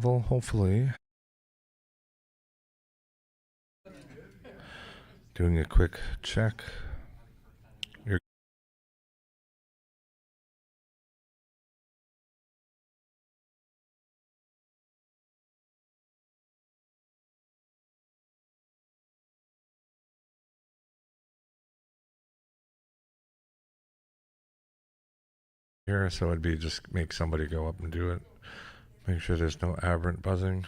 Well, hopefully. Doing a quick check. You're here, so it'd be just make somebody go up and do it. Make sure there's no aberrant buzzing.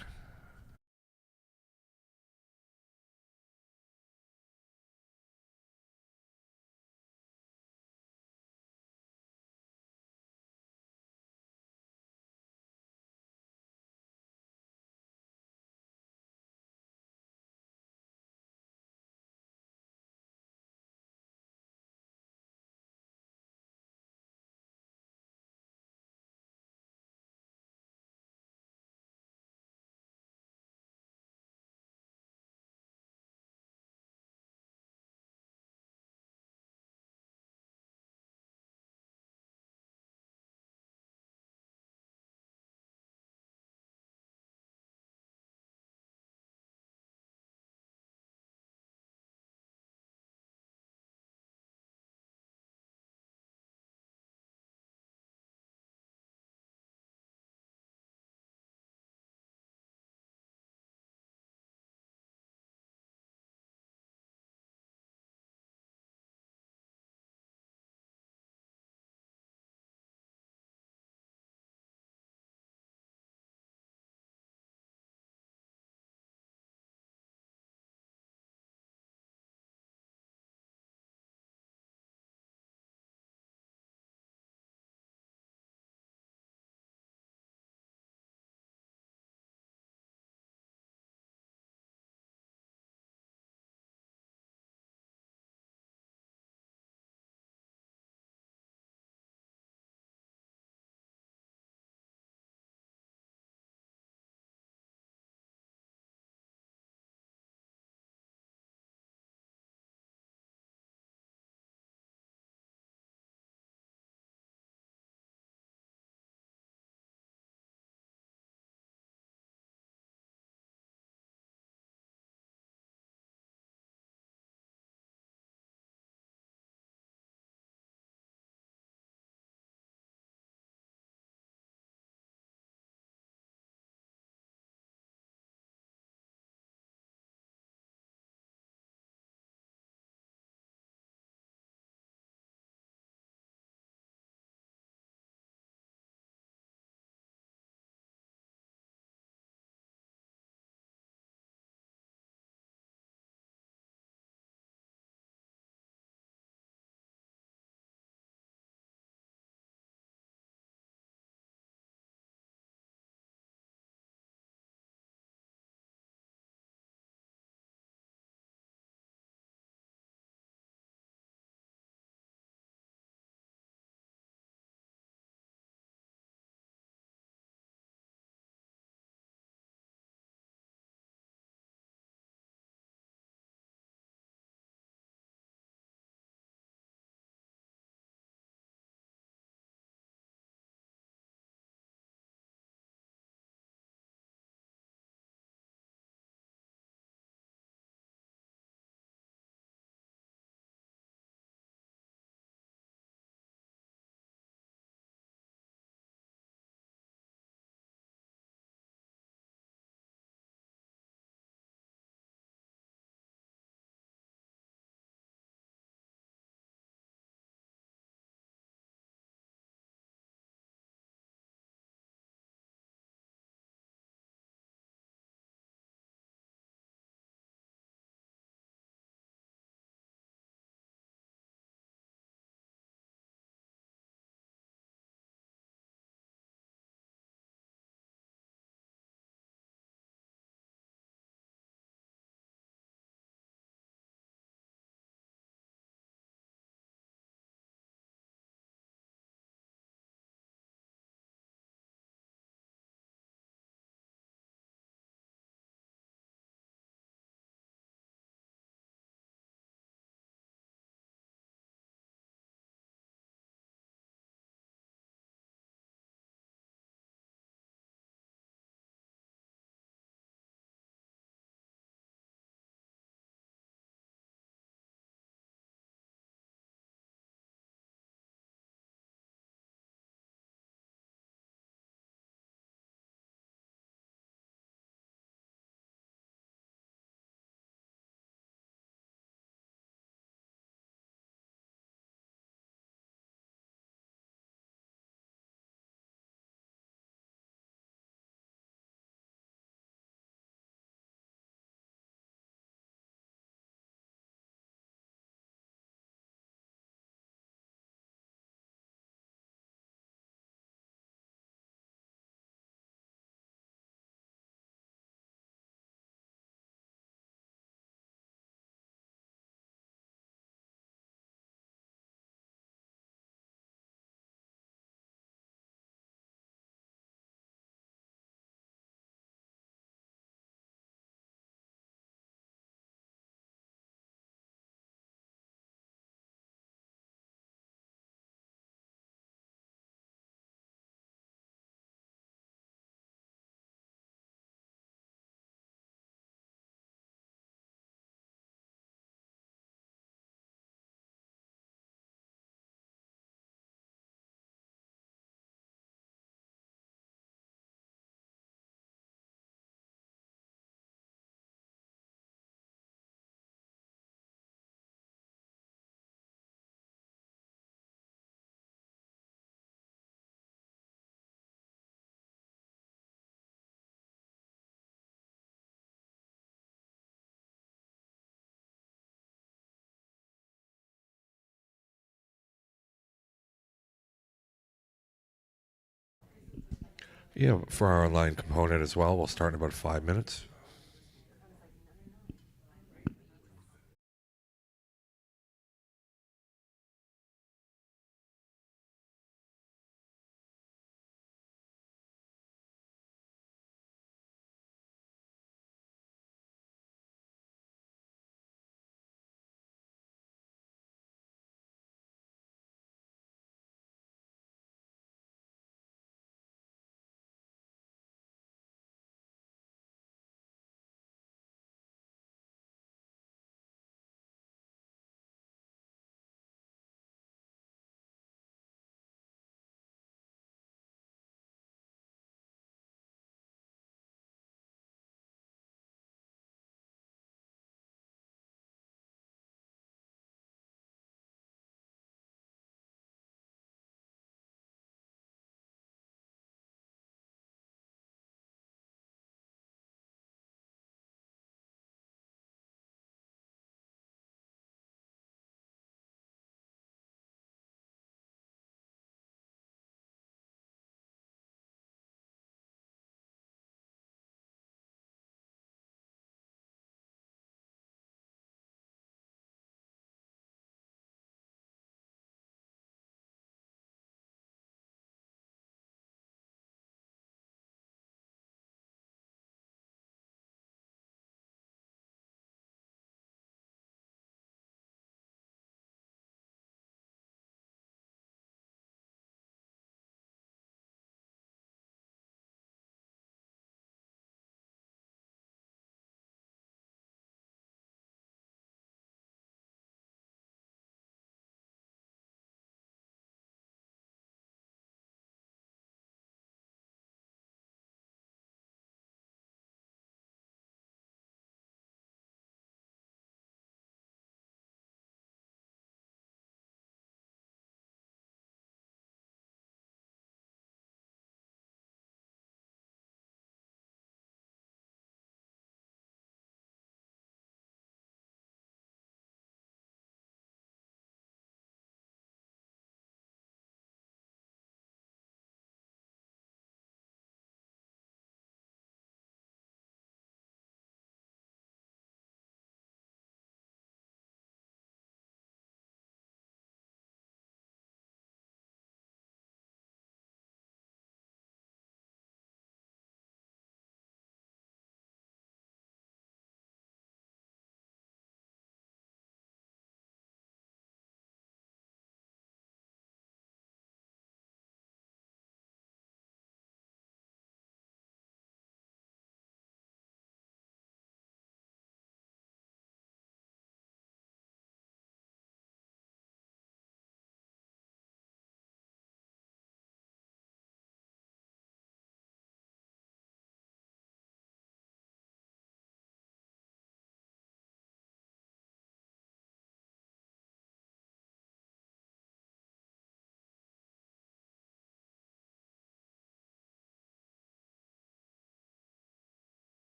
Yeah, for our online component as well, we'll start in about 5 minutes.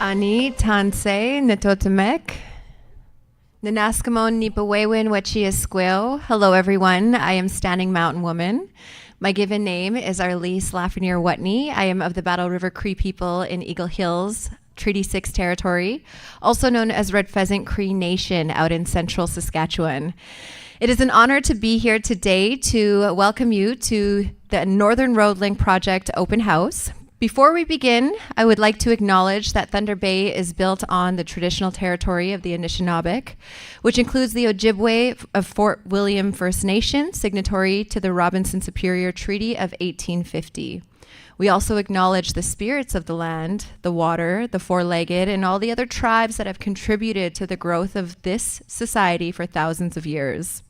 Ani Tanse Natotamek. Nanaskamon Nipawewin Wechiasquil. Hello, everyone. I am Standing Mountain Woman. My given name is Arlise Lafreniere Whatney. I am of the Battle River Cree people in Eagle Hills, Treaty 6 territory, also known as Red Pheasant Cree Nation out in central Saskatchewan. It is an honor to be here today to welcome you to the Northern Road Link Project Open House. Before we begin, I would like to acknowledge that Thunder Bay is built on the traditional territory of the Anishinaabeg, which includes the Ojibwe of Fort William First Nation, signatory to the Robinson Superior Treaty of 1850. We also acknowledge the spirits of the land, the water, the four-legged, and all the other tribes that have contributed to the growth of this society for thousands of years.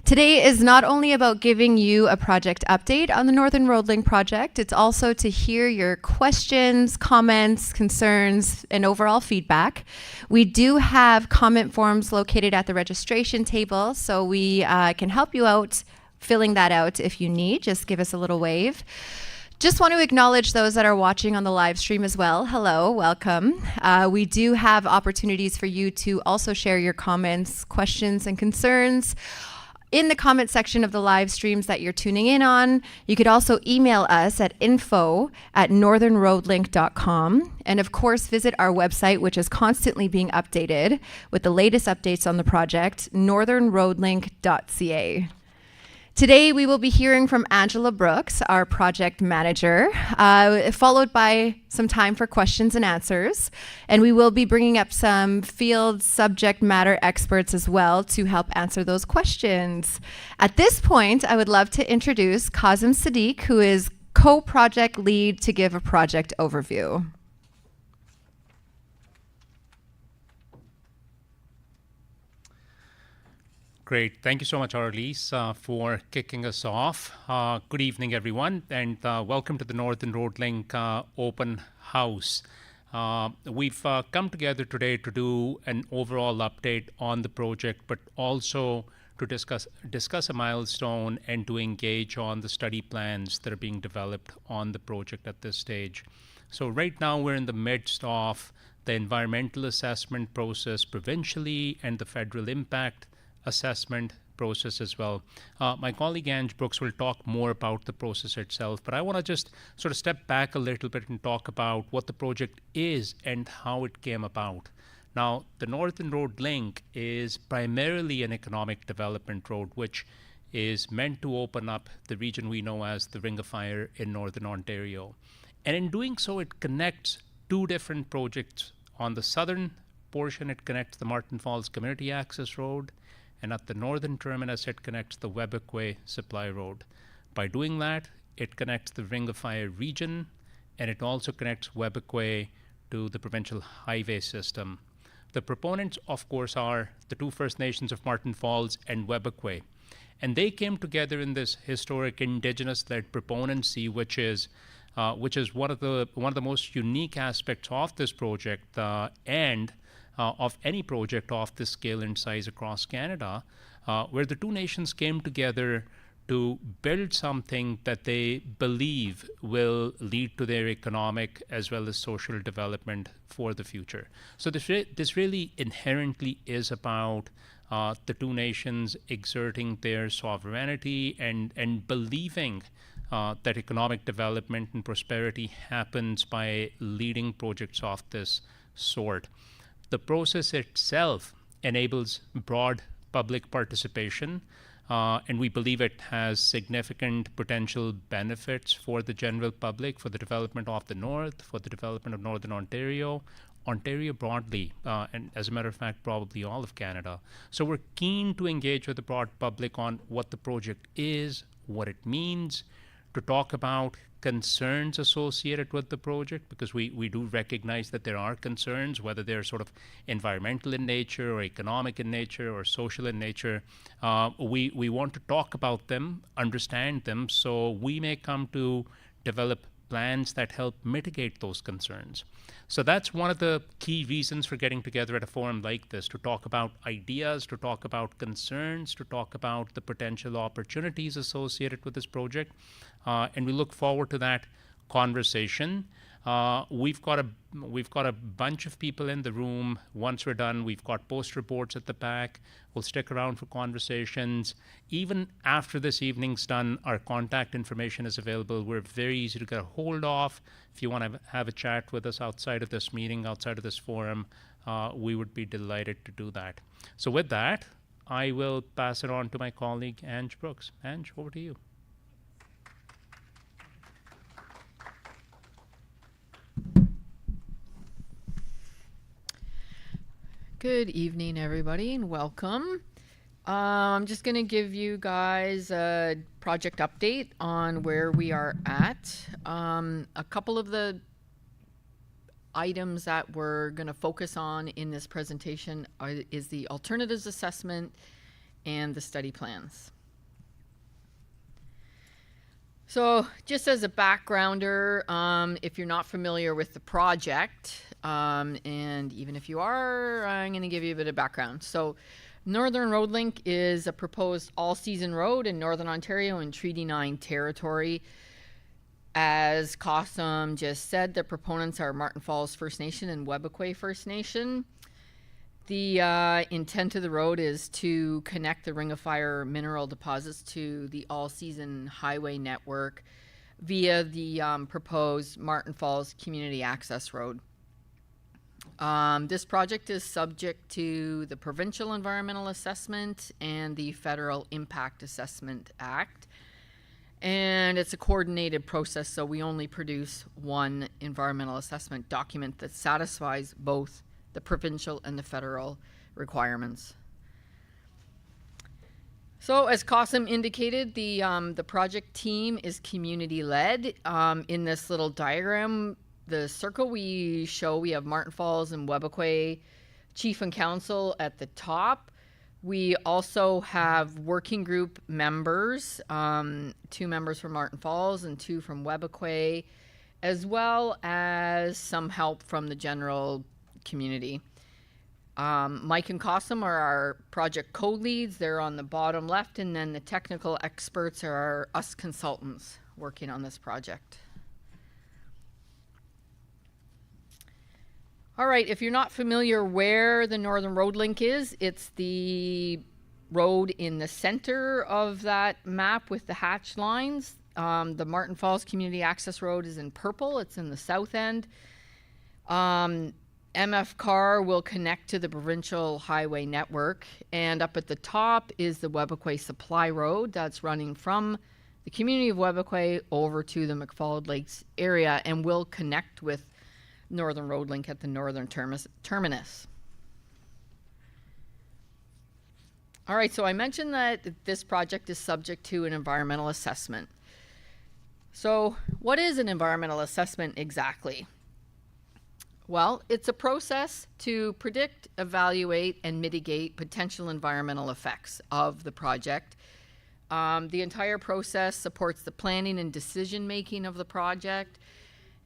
Today is not only about giving you a project update on the Northern Road Link project, it's also to hear your questions, comments, concerns, and overall feedback. We do have comment forms located at the registration table, so we can help you out filling that out if you need. Just give us a little wave. Just want to acknowledge those that are watching on the live stream as well. Hello, welcome. We do have opportunities for you to also share your comments, questions, and concerns in the comment section of the live streams that you're tuning in on. You could also email us at info@northernroadlink.com. And of course, visit our website, which is constantly being updated with the latest updates on the project, northernroadlink.ca. Today, we will be hearing from Angela Brooks, our project manager, followed by some time for questions and answers. And we will be bringing up some field subject matter experts as well to help answer those questions. At this point, I would love to introduce Kazim Sadiq, who is co-project lead, to give a project overview. Great. Thank you so much, Arlise, for kicking us off. Good evening, everyone, and welcome to the Northern Road Link Open House. We've come together today to do an overall update on the project, but also to discuss a milestone and to engage on the study plans that are being developed on the project at this stage. So right now, we're in the midst of the environmental assessment process provincially and the federal impact assessment process as well. My colleague Ange Brooks will talk more about the process itself, but I want to just sort of step back a little bit and talk about what the project is and how it came about. Now, the Northern Road Link is primarily an economic development road, which is meant to open up the region we know as the Ring of Fire in Northern Ontario. And in doing so, it connects two different projects. On the southern portion, it connects the Martin Falls Community Access Road, and at the northern terminus, it connects the Webequie Supply Road. By doing that, it connects the Ring of Fire region, and it also connects Webequie to the provincial highway system. The proponents, of course, are the two First Nations of Martin Falls and Webequie. And they came together in this historic Indigenous-led proponency, which is one of the most unique aspects of this project and of any project of this scale and size across Canada, where the two nations came together to build something that they believe will lead to their economic as well as social development for the future. So this really inherently is about the two nations exerting their sovereignty and believing that economic development and prosperity happens by leading projects of this sort. The process itself enables broad public participation, and we believe it has significant potential benefits for the general public, for the development of the North, for the development of Northern Ontario broadly, and as a matter of fact, probably all of Canada. So we're keen to engage with the broad public on what the project is, what it means, to talk about concerns associated with the project, because we do recognize that there are concerns, whether they're sort of environmental in nature or economic in nature or social in nature. We want to talk about them, understand them, so we may come to develop plans that help mitigate those concerns. So that's one of the key reasons for getting together at a forum like this, to talk about ideas, to talk about concerns, to talk about the potential opportunities associated with this project. And we look forward to that conversation. We've got a bunch of people in the room. Once we're done, we've got post reports at the back. We'll stick around for conversations. Even after this evening's done, our contact information is available. We're very easy to get a hold of. If you want to have a chat with us outside of this meeting, outside of this forum, we would be delighted to do that. So with that, I will pass it on to my colleague, Ange Brooks. Ange, over to you. Good evening, everybody, and welcome. I'm just going to give you guys a project update on where we are at. A couple of the items that we're going to focus on in this presentation is the alternatives assessment and the study plans. So just as a backgrounder, if you're not familiar with the project, and even if you are, I'm going to give you a bit of background. So Northern Road Link is a proposed all-season road in Northern Ontario in Treaty 9 territory. As Cossum just said, the proponents are Martin Falls First Nation and Webequie First Nation. The intent of the road is to connect the Ring of Fire mineral deposits to the all-season highway network via the proposed Martin Falls Community Access Road. This project is subject to the Provincial Environmental Assessment and the Federal Impact Assessment Act. And it's a coordinated process, so we only produce one environmental assessment document that satisfies both the provincial and the federal requirements. So as Cossum indicated, the project team is community-led. In this little diagram, the circle we show, we have Martin Falls and Webequie Chief and Council at the top. We also have working group members, 2 members from Martin Falls and 2 from Webequie, as well as some help from the general community. Mike and Cossum are our project co-leads. They're on the bottom left, and then the technical experts are us consultants working on this project. All right, if you're not familiar where the Northern Road Link is, it's the road in the center of that map with the hatched lines. The Martin Falls Community Access Road is in purple. It's in the south end. MF Car will connect to the provincial highway network, and up at the top is the Webequie Supply Road that's running from the community of Webequie over to the McFauld Lakes area and will connect with Northern Road Link at the northern terminus. All right, so I mentioned that this project is subject to an environmental assessment. So what is an environmental assessment exactly? Well, it's a process to predict, evaluate, and mitigate potential environmental effects of the project. The entire process supports the planning and decision-making of the project,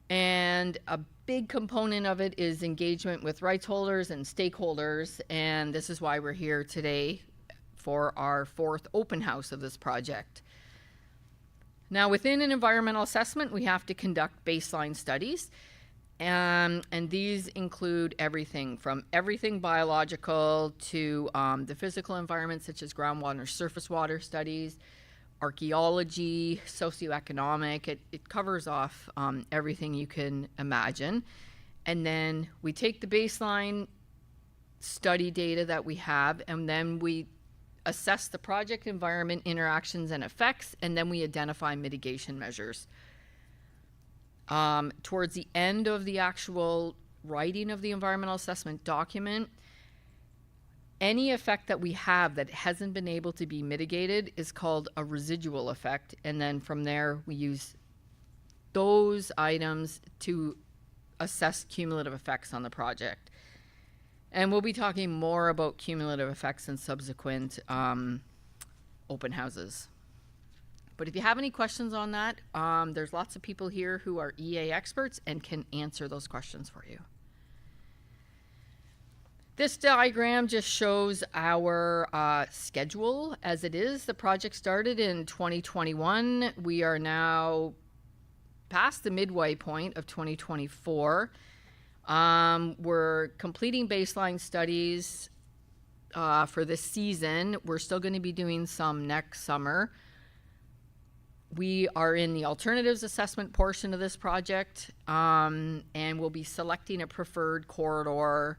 and a big component of it is engagement with rights holders and stakeholders, and this is why we're here today for our 4th open house of this project. Now, within an environmental assessment, we have to conduct baseline studies, and these include everything from biological to the physical environment, such as groundwater, surface water studies, archaeology, socioeconomic. It covers off everything you can imagine. And then we take the baseline study data that we have, and then we assess the project environment interactions and effects, and then we identify mitigation measures. Towards the end of the actual writing of the environmental assessment document, any effect that we have that hasn't been able to be mitigated is called a residual effect, and then from there we use those items to assess cumulative effects on the project. And we'll be talking more about cumulative effects in subsequent open houses. But if you have any questions on that, there's lots of people here who are EA experts and can answer those questions for you. This diagram just shows our schedule as it is. The project started in 2021. We are now past the midway point of 2024. We're completing baseline studies for this season. We're still going to be doing some next summer. We are in the alternatives assessment portion of this project, and we'll be selecting a preferred corridor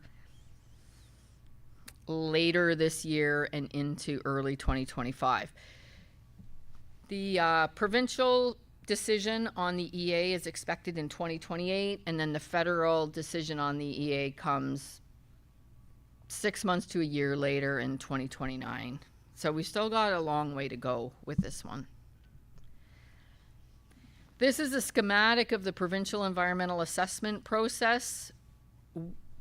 later this year and into early 2025. The provincial decision on the EA is expected in 2028, and then the federal decision on the EA comes 6 months to a year later in 2029. So we still got a long way to go with this one. This is a schematic of the provincial environmental assessment process.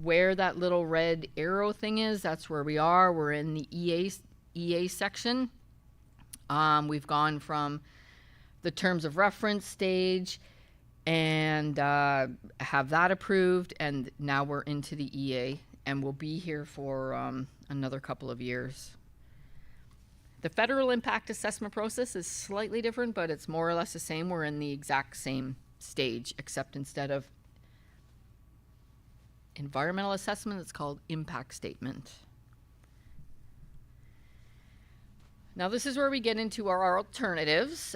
Where that little red arrow thing is, that's where we are. We're in the EA section. We've gone from the terms of reference stage and have that approved, and now we're into the EA, and we'll be here for another couple of years. The federal impact assessment process is slightly different, but it's more or less the same. We're in the exact same stage, except instead of environmental assessment, it's called impact statement. Now this is where we get into our alternatives.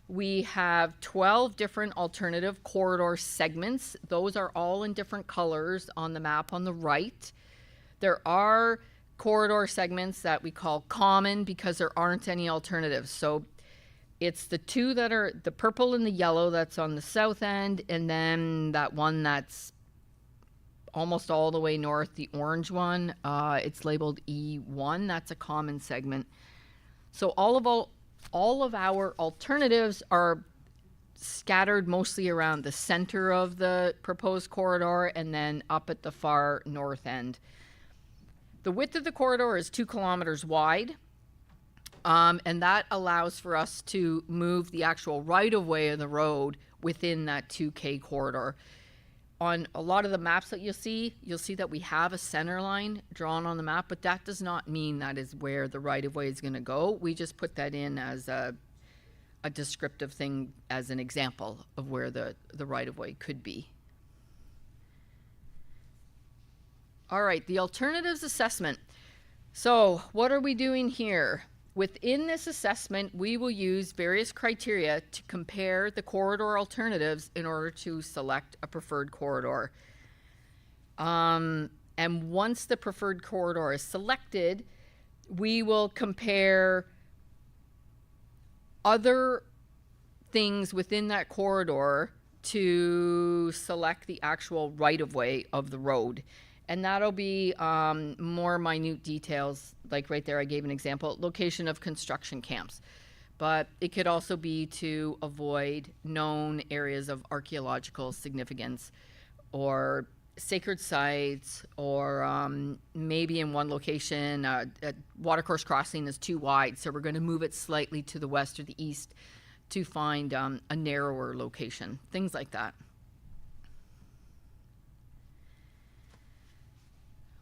We have 12 different alternative corridor segments. Those are all in different colors on the map on the right. There are corridor segments that we call common because there aren't any alternatives. So it's the two that are the purple and the yellow that's on the south end, and then that one that's almost all the way north, the orange one, it's labeled E1. That's a common segment. So all of our alternatives are scattered mostly around the center of the proposed corridor and then up at the far north end. The width of the corridor is 2 kilometers wide, and that allows for us to move the actual right-of-way of the road within that 2K corridor. On a lot of the maps that you'll see that we have a center line drawn on the map, but that does not mean that is where the right-of-way is going to go. We just put that in as a descriptive thing, as an example of where the right-of-way could be. All right, the alternatives assessment. So what are we doing here? Within this assessment, we will use various criteria to compare the corridor alternatives in order to select a preferred corridor. And once the preferred corridor is selected, we will compare other things within that corridor to select the actual right-of-way of the road. And that'll be more minute details, like right there I gave an example, location of construction camps. But it could also be to avoid known areas of archaeological significance or sacred sites, or maybe in one location, a watercourse crossing is too wide, so we're going to move it slightly to the west or the east to find a narrower location, things like that.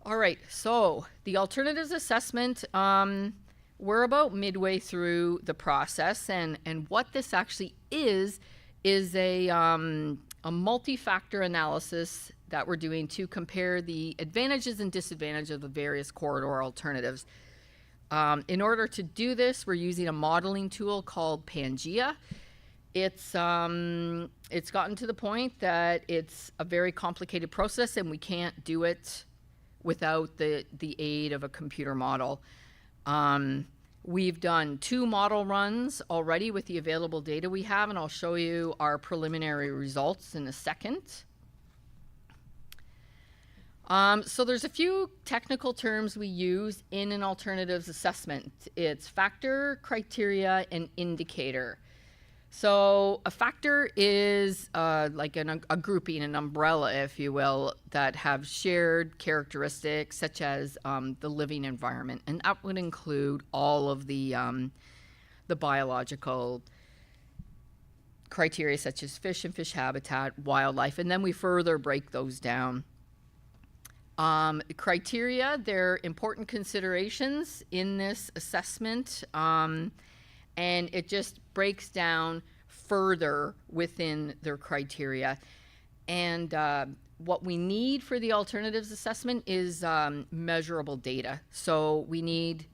All right, so the alternatives assessment, we're about midway through the process, and what this actually is a multi-factor analysis that we're doing to compare the advantages and disadvantages of the various corridor alternatives. In order to do this, we're using a modeling tool called Pangea. It's gotten to the point that it's a very complicated process, and we can't do it without the aid of a computer model. We've done 2 model runs already with the available data we have, and I'll show you our preliminary results in a second. So there's a few technical terms we use in an alternatives assessment. It's factor, criteria, and indicator. So a factor is like a grouping, an umbrella, if you will, that have shared characteristics such as the living environment, and that would include all of the biological criteria such as fish and fish habitat, wildlife, and then we further break those down. Criteria, they're important considerations in this assessment. And it just breaks down further within their criteria. And what we need for the alternatives assessment is measurable data. So we need,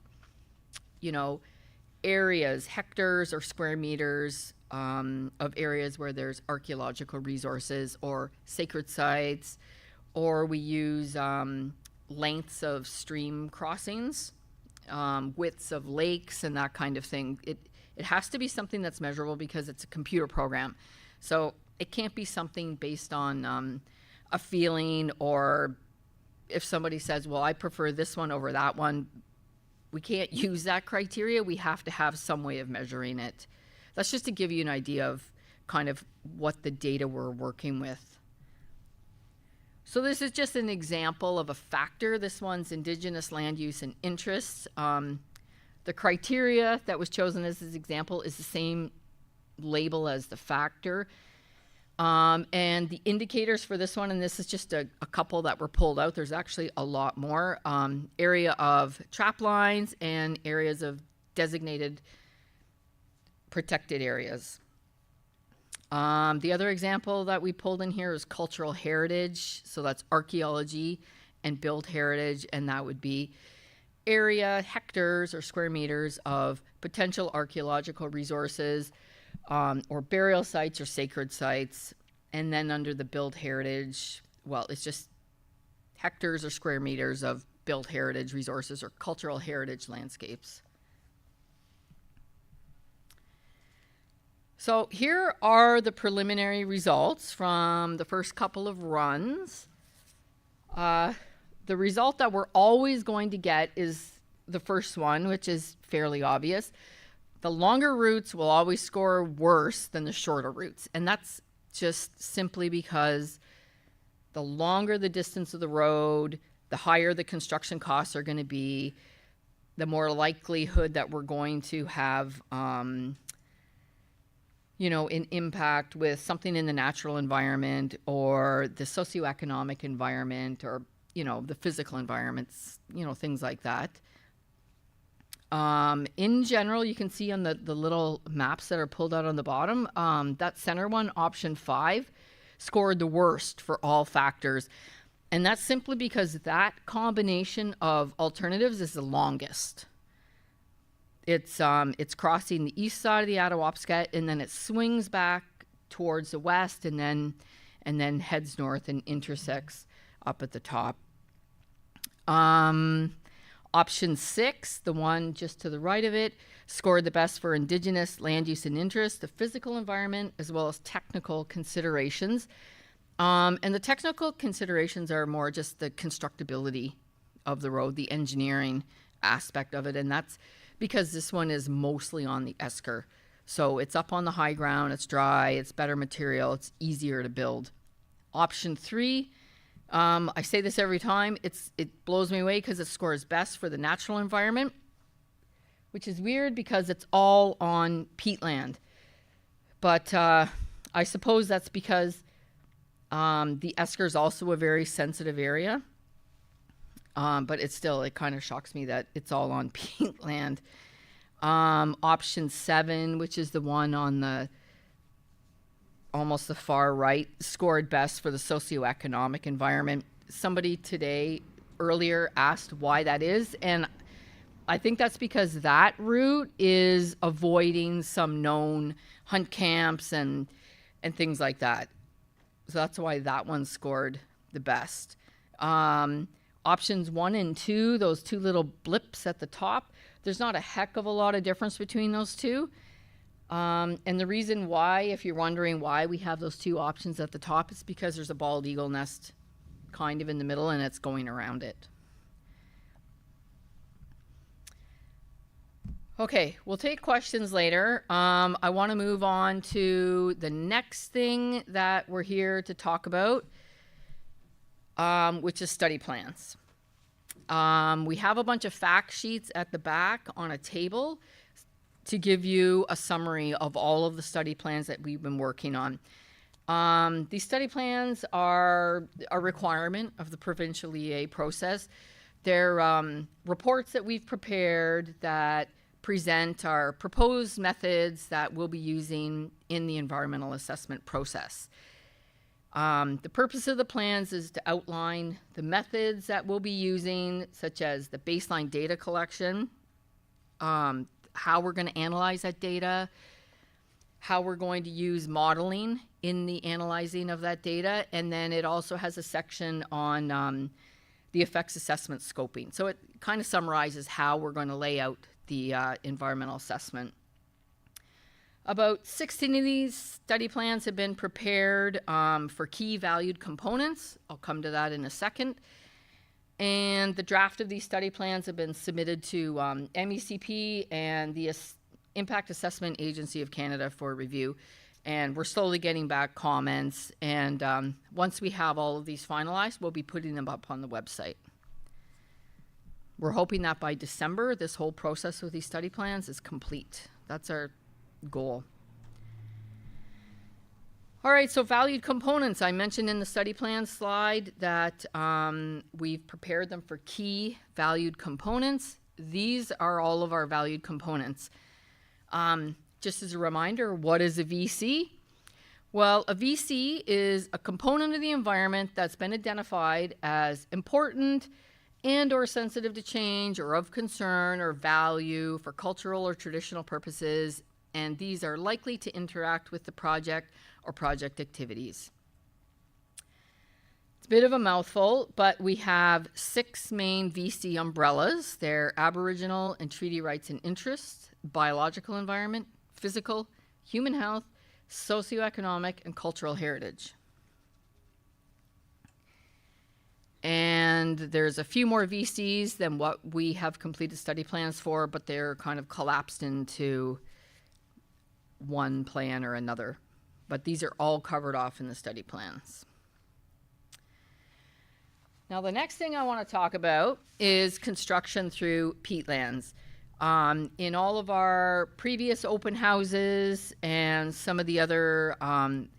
areas, hectares or square meters of areas where there's archaeological resources or sacred sites, or we use lengths of stream crossings, widths of lakes, and that kind of thing. It has to be something that's measurable because it's a computer program. So it can't be something based on a feeling, or if somebody says, well, I prefer this one over that one, we can't use that criteria. We have to have some way of measuring it. That's just to give you an idea of kind of what the data we're working with. So this is just an example of a factor. This one's Indigenous land use and interests. The criteria that was chosen as this example is the same label as the factor. And the indicators for this one, and this is just a couple that were pulled out. There's actually a lot more. Area of trap lines and areas of designated protected areas. The other example that we pulled in here is cultural heritage. So that's archaeology and built heritage, and that would be area, hectares or square meters of potential archaeological resources, or burial sites or sacred sites. And then under the built heritage, well, it's just hectares or square meters of built heritage resources or cultural heritage landscapes. So here are the preliminary results from the first couple of runs. The result that we're always going to get is the first one, which is fairly obvious. The longer routes will always score worse than the shorter routes. And that's just simply because the longer the distance of the road, the higher the construction costs are going to be, the more likelihood that we're going to have an impact with something in the natural environment or the socioeconomic environment or, the physical environments, things like that. In general, you can see on the little maps that are pulled out on the bottom, that center one, option 5, scored the worst for all factors. And that's simply because that combination of alternatives is the longest. It's crossing the east side of the Attawapskat, and then it swings back towards the west, and then heads north and intersects up at the top. Option 6, the one just to the right of it, scored the best for Indigenous land use and interest, the physical environment, as well as technical considerations. And the technical considerations are more just the constructability of the road, the engineering aspect of it, and that's because this one is mostly on the esker. So it's up on the high ground, it's dry, it's better material, it's easier to build. Option 3, I say this every time, it blows me away because it scores best for the natural environment, which is weird because it's all on peatland. But I suppose that's because the esker is also a very sensitive area. But it kind of shocks me that it's all on peatland. Option 7, which is the one on almost the far right, scored best for the socioeconomic environment. Somebody earlier asked why that is, and I think that's because that route is avoiding some known hunt camps and things like that. So that's why that one scored the best. Options 1 and 2, those two little blips at the top, there's not a heck of a lot of difference between those two. And the reason why, if you're wondering why we have those two options at the top, is because there's a bald eagle nest kind of in the middle and it's going around it. Okay, we'll take questions later. I want to move on to the next thing that we're here to talk about, which is study plans. We have a bunch of fact sheets at the back on a table to give you a summary of all of the study plans that we've been working on. These study plans are a requirement of the provincial EA process. They're reports that we've prepared that present our proposed methods that we'll be using in the environmental assessment process. The purpose of the plans is to outline the methods that we'll be using, such as the baseline data collection, how we're going to analyze that data, how we're going to use modeling in the analyzing of that data, and then it also has a section on the effects assessment scoping. So it kind of summarizes how we're going to lay out the environmental assessment. About 16 of these study plans have been prepared for key valued components. I'll come to that in a second. And the draft of these study plans have been submitted to MECP and the Impact Assessment Agency of Canada for review. And we're slowly getting back comments. And once we have all of these finalized, we'll be putting them up on the website. We're hoping that by December, this whole process with these study plans is complete. That's our goal. All right, so valued components. I mentioned in the study plan slide that we've prepared them for key valued components. These are all of our valued components. Just as a reminder, what is a VC? Well, a VC is a component of the environment that's been identified as important and or sensitive to change or of concern or value for cultural or traditional purposes, and these are likely to interact with the project or project activities. It's a bit of a mouthful, but we have 6 main VC umbrellas. They're Aboriginal and treaty rights and interests, biological environment, physical, human health, socioeconomic, and cultural heritage. And there's a few more VCs than what we have completed study plans for, but they're kind of collapsed into one plan or another. But these are all covered off in the study plans. Now, the next thing I want to talk about is construction through peatlands. In all of our previous open houses and some of the other,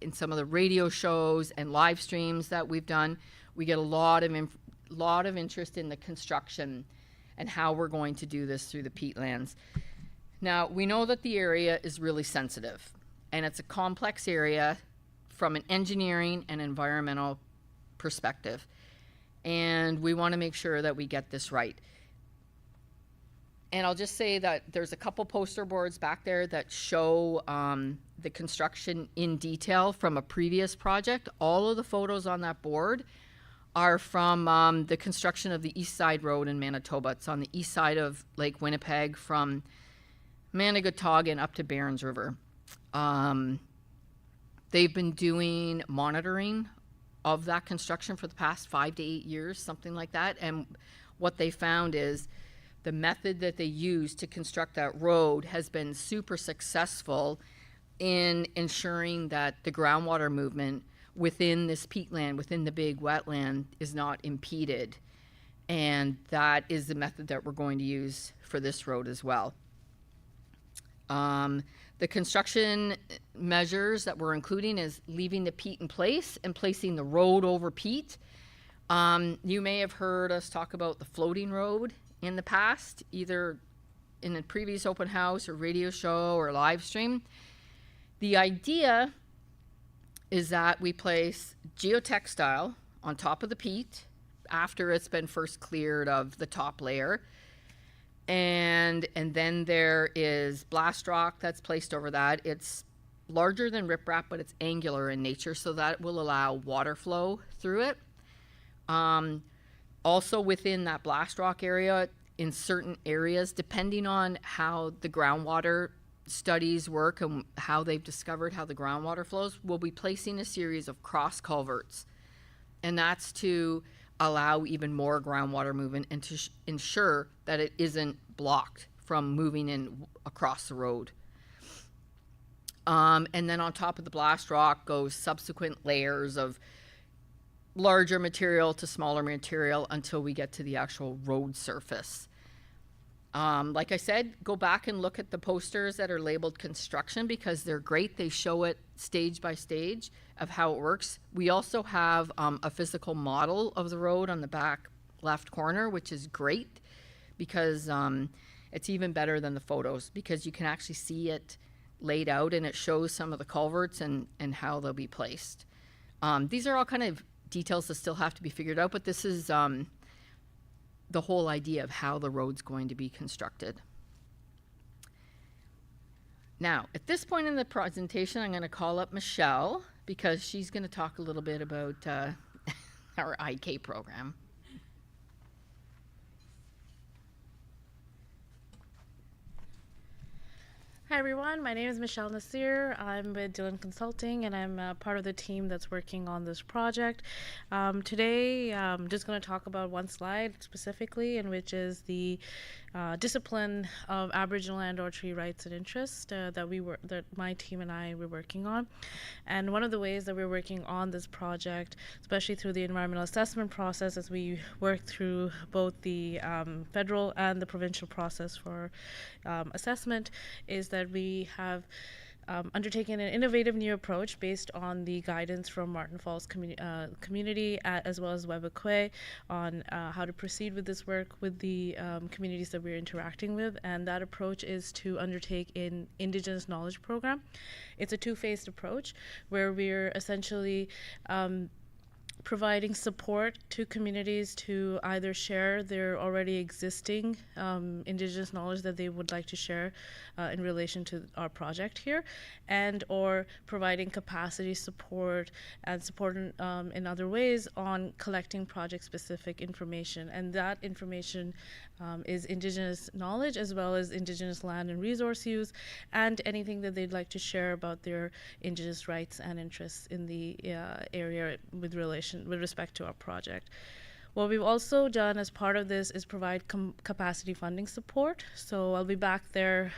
in some of the radio shows and live streams that we've done, we get a lot of interest in the construction and how we're going to do this through the peatlands. Now, we know that the area is really sensitive, and it's a complex area from an engineering and environmental perspective. And we want to make sure that we get this right. And I'll just say that there's a couple poster boards back there that show the construction in detail from a previous project. All of the photos on that board are from the construction of the East Side Road in Manitoba. It's on the east side of Lake Winnipeg from Manigatogan up to Barons River. They've been doing monitoring of that construction for the past 5 to 8 years, something like that. And what they found is the method that they used to construct that road has been super successful in ensuring that the groundwater movement within this peatland, within the big wetland, is not impeded. And that is the method that we're going to use for this road as well. The construction measures that we're including is leaving the peat in place and placing the road over peat. You may have heard us talk about the floating road in the past, either in a previous open house or radio show or live stream. The idea is that we place geotextile on top of the peat after it's been first cleared of the top layer. And then there is blast rock that's placed over that. It's larger than riprap, but it's angular in nature, so that will allow water flow through it. Also within that blast rock area, in certain areas, depending on how the groundwater studies work and how they've discovered how the groundwater flows, we'll be placing a series of cross culverts. And that's to allow even more groundwater movement and to ensure that it isn't blocked from moving in across the road. And then on top of the blast rock goes subsequent layers of larger material to smaller material until we get to the actual road surface. Like I said, go back and look at the posters that are labeled construction because they're great. They show it stage by stage of how it works. We also have a physical model of the road on the back left corner, which is great because it It's even better than the photos because you can actually see it laid out, and it shows some of the culverts and how they'll be placed. These are all kind of details that still have to be figured out, but this is the whole idea of how the road's going to be constructed. Now, at this point in the presentation, I'm going to call up Michelle because she's going to talk a little bit about our IK program. Hi everyone, my name is Michelle Nasir. I'm with Dillon Consulting and I'm part of the team that's working on this project. Today I'm just going to talk about one slide specifically, in which is the discipline of Aboriginal land or tree rights and interests that my team and I were working on. And one of the ways that we're working on this project, especially through the environmental assessment process, as we work through both the federal and the provincial process for assessment, is that we have undertaken an innovative new approach based on the guidance from Martin Falls community as well as Webakwe on how to proceed with this work with the communities that we're interacting with. And that approach is to undertake an Indigenous knowledge program. It's a two-phased approach where we're essentially providing support to communities to either share their already existing Indigenous knowledge that they would like to share in relation to our project here, and or providing capacity support and support in other ways on collecting project-specific information. And that information is Indigenous knowledge as well as Indigenous land and resource use, and anything that they'd like to share about their Indigenous rights and interests in the area with respect to our project. What we've also done as part of this is provide capacity funding support. So I'll be back there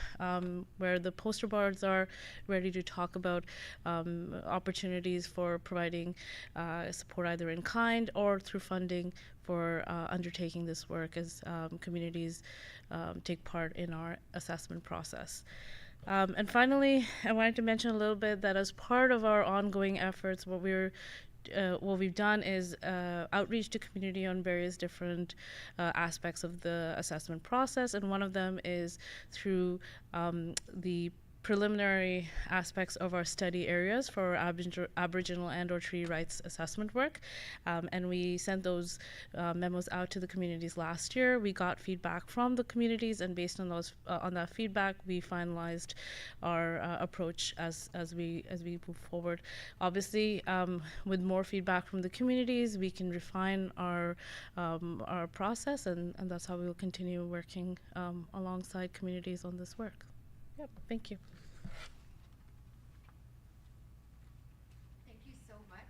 where the poster boards are, ready to talk about opportunities for providing support either in kind or through funding for undertaking this work as communities take part in our assessment process. And finally, I wanted to mention a little bit that as part of our ongoing efforts, what we've done is outreach to community on various different aspects of the assessment process, and one of them is through the preliminary aspects of our study areas for Aboriginal and or tree rights assessment work. And we sent those memos out to the communities last year. We got feedback from the communities, and based on those on that feedback, we finalized our approach as we move forward. Obviously, with more feedback from the communities, we can refine our process, and that's how we will continue working alongside communities on this work. Yep, thank you. Thank you so much.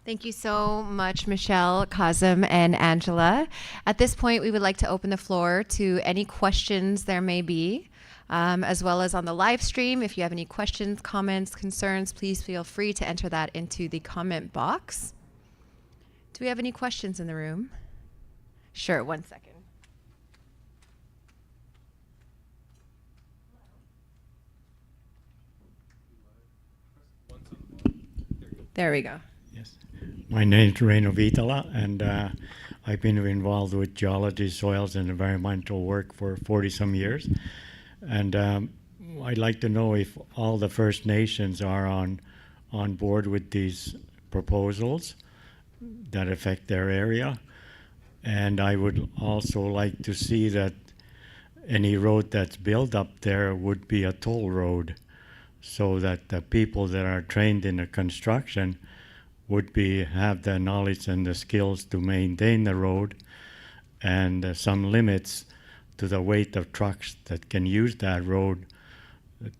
Thank you so much, Michelle, Kazim, and Angela. At this point, we would like to open the floor to any questions there may be, as well as on the live stream. If you have any questions, comments, concerns, please feel free to enter that into the comment box. Do we have any questions in the room? Sure, 1 second. There we go. Yes. My name is Reno Vitala, and I've been involved with geology, soils, and environmental work for 40-some years. And I'd like to know if all the First Nations are on board with these proposals that affect their area. And I would also like to see that any road that's built up there would be a toll road, so that the people that are trained in the construction would have the knowledge and the skills to maintain the road, and some limits to the weight of trucks that can use that road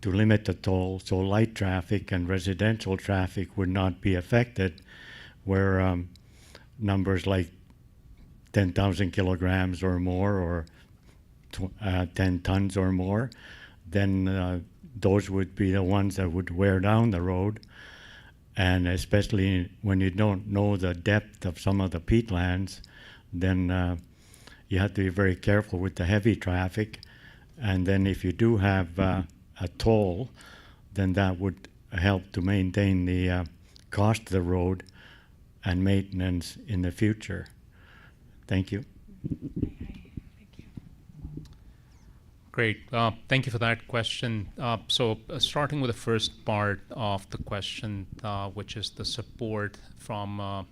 to limit the toll, so light traffic and residential traffic would not be affected, where numbers like 10,000 kilograms or more, or 10 tons or more, then those would be the ones that would wear down the road. And especially when you don't know the depth of some of the peatlands, then you have to be very careful with the heavy traffic. And then if you do have a toll, then that would help to maintain the cost of the road and maintenance in the future. Thank you. Great. Thank you for that question. Starting with the first part of the question, which is the support from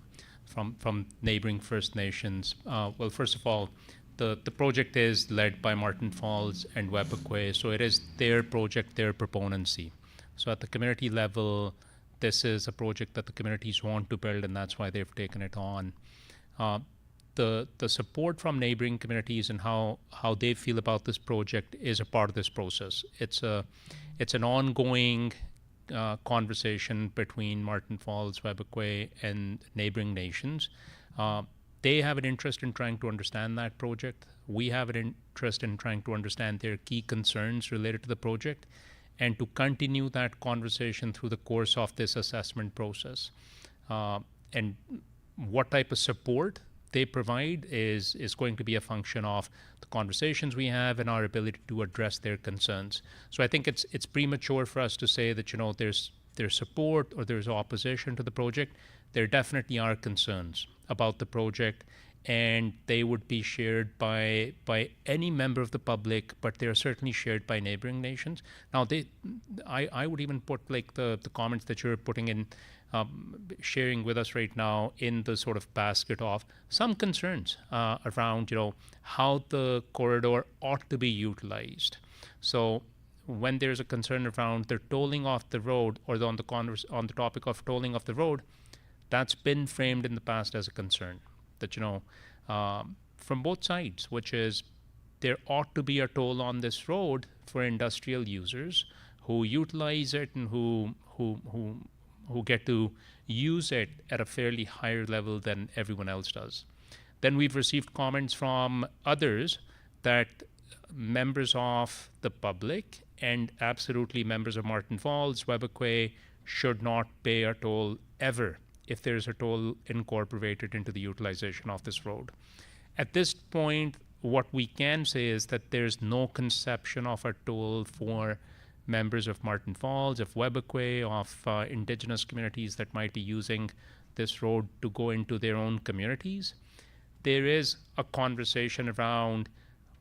neighboring First Nations. Well, first of all, the project is led by Martin Falls and Webakwe, so it is their project, their proponency. So at the community level, this is a project that the communities want to build, and that's why they've taken it on. The support from neighboring communities and how they feel about this project is a part of this process. It's an ongoing conversation between Martin Falls, Webakwe, and neighboring nations. They have an interest in trying to understand that project. We have an interest in trying to understand their key concerns related to the project, and to continue that conversation through the course of this assessment process. And what type of support they provide is going to be a function of the conversations we have and our ability to address their concerns. So I think it's premature for us to say that, you know, there's support or there's opposition to the project. There definitely are concerns about the project, and they would be shared by any member of the public, but they're certainly shared by neighboring nations. Now, I would even put like the comments that you're putting in, sharing with us right now in the sort of basket of some concerns around, you know, how the corridor ought to be utilized. So when there's a concern around the tolling off the road, or on the topic of tolling off the road, that's been framed in the past as a concern that, you know, from both sides, which is there ought to be a toll on this road for industrial users who utilize it and who get to use it at a fairly higher level than everyone else does. Then we've received comments from others that members of the public and absolutely members of Martin Falls, Webakwe, should not pay a toll ever if there's a toll incorporated into the utilization of this road. At this point, what we can say is that there's no conception of a toll for members of Martin Falls, of Webakwe, of indigenous communities that might be using this road to go into their own communities. There is a conversation around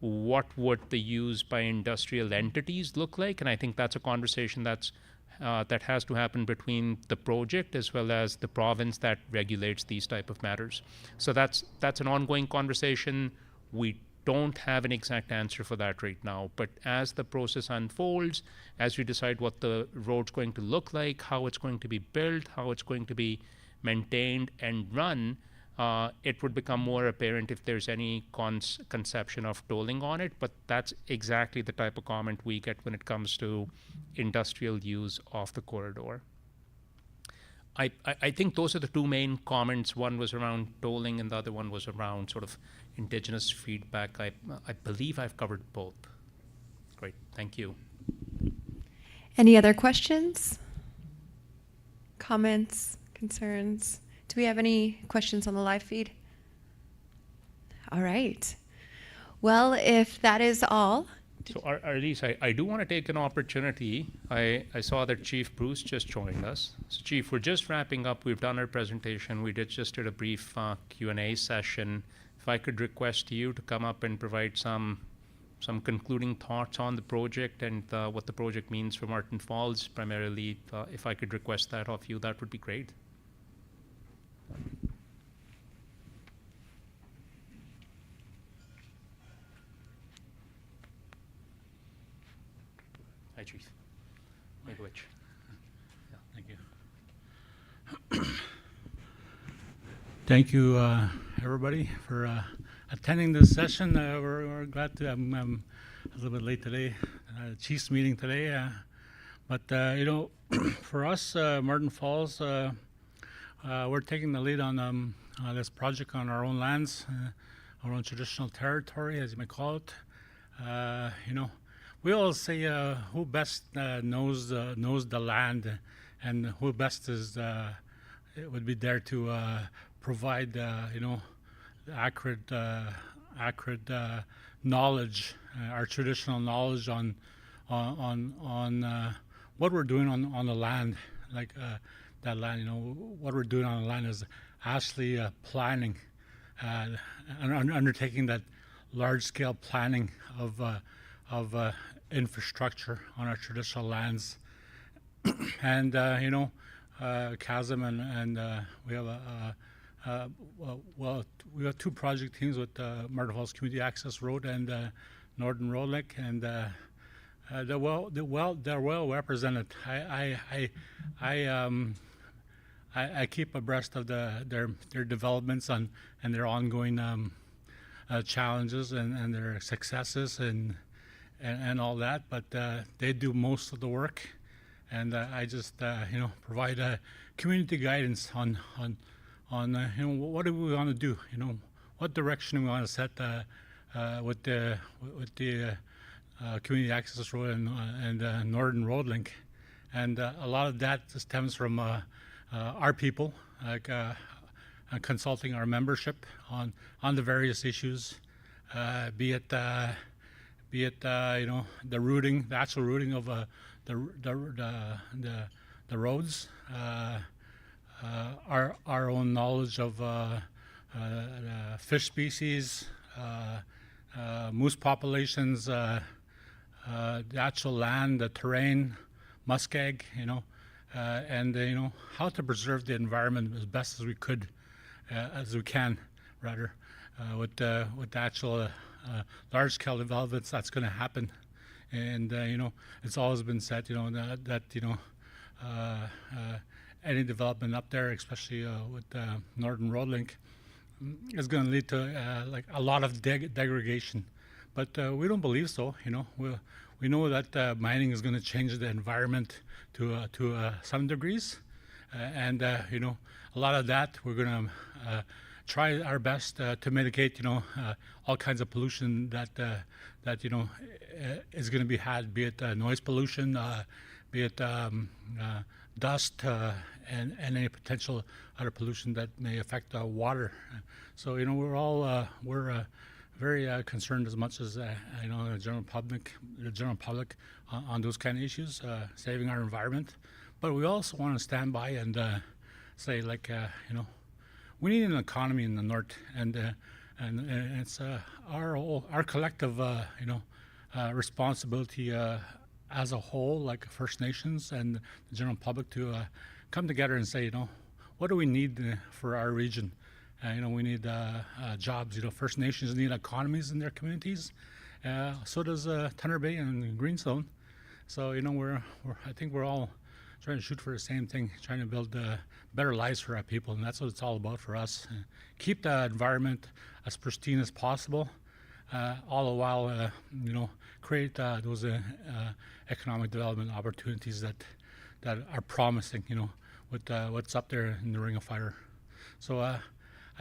what would the use by industrial entities look like, and I think that's a conversation that has to happen between the project as well as the province that regulates these type of matters. So that's an ongoing conversation. We don't have an exact answer for that right now, but as the process unfolds, as we decide what the road's going to look like, how it's going to be built, how it's going to be maintained and run, it would become more apparent if there's any conception of tolling on it, but that's exactly the type of comment we get when it comes to industrial use of the corridor. I think those are the two main comments. One was around tolling and the other one was around sort of indigenous feedback. I believe I've covered both. Great, thank you. Any other questions? Comments? Concerns? Do we have any questions on the live feed? All right. Well, if that is all. So Arlise, I do want to take an opportunity. I saw that Chief Bruce just joined us. So Chief, we're just wrapping up. We've done our presentation. We just did a brief Q&A session. If I could request you to come up and provide some concluding thoughts on the project and what the project means for Martin Falls, primarily, if I could request that of you, that would be great. Hi, Chief. Miigwech. Yeah, thank you. Thank you, everybody, for attending this session. We're glad to. I'm a little bit late today. Chief's meeting today, but you know, for us, Martin Falls, we're taking the lead on this project on our own lands, our own traditional territory, as you may call it. You know, we always say who best knows the land, and who best it would be there to provide you know, accurate knowledge, our traditional knowledge on what we're doing on the land, like that land. You know, what we're doing on the land is actually planning, undertaking that large-scale planning of infrastructure on our traditional lands. And Chasm and we have we have two project teams with Martin Falls Community Access Road and Northern Road Link, and they're well represented. I keep abreast of their developments and their ongoing challenges and their successes and all that. But they do most of the work, and I just provide community guidance on what do we want to do. What direction we want to set with the Community Access Road and Northern Road Link, and a lot of that stems from our people, like consulting our membership on the various issues, be it the routing, the actual routing of the roads, our own knowledge of fish species, moose populations, the actual land, the terrain, muskeg, and how to preserve the environment as best as we could, as we can, rather, with the actual large-scale developments that's going to happen. And it's always been said, that any development up there, especially with Northern Road Link, is going to lead to like a lot of degradation. But we don't believe so. We know that mining is going to change the environment to some degrees, and a lot of that we're going to try our best to mitigate. All kinds of pollution that is going to be had, be it noise pollution, be it dust, and any potential other pollution that may affect water. So we're very concerned as much as the general public on those kind of issues, saving our environment. But we also want to stand by and say, we need an economy in the north, and it's our collective responsibility as a whole, like First Nations and the general public, to come together and say, what do we need for our region? We need jobs. First Nations need economies in their communities. So does Thunder Bay and Greenstone. So I think we're all trying to shoot for the same thing, trying to build better lives for our people, and that's what it's all about for us. Keep the environment as pristine as possible, all the while create those economic development opportunities that are promising. With what's up there in the Ring of Fire. So I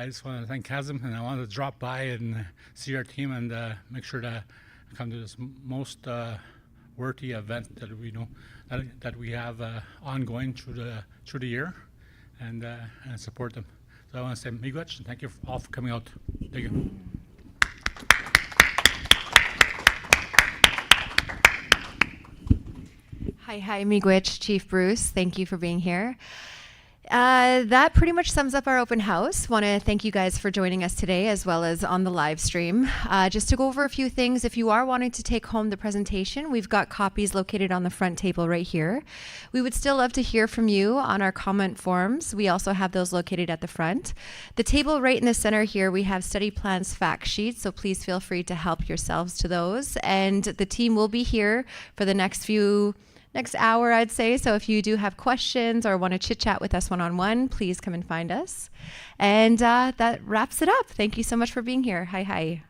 just want to thank Chasm, and I wanted to drop by and see our team and make sure to come to this most worthy event that we that we have ongoing through the year, and support them. So I want to say miigwech, and thank you all for coming out. Thank you. Hi, miigwech, Chief Bruce. Thank you for being here. That pretty much sums up our open house. Want to thank you guys for joining us today, as well as on the live stream. Just to go over a few things, if you are wanting to take home the presentation, we've got copies located on the front table right here. We would still love to hear from you on our comment forms. We also have those located at the front. The table right in the center here, we have study plans fact sheets, so please feel free to help yourselves to those. And the team will be here for the next hour, I'd say. So if you do have questions or want to chit chat with us one-on-one, please come and find us. And that wraps it up. Thank you so much for being here. Hi.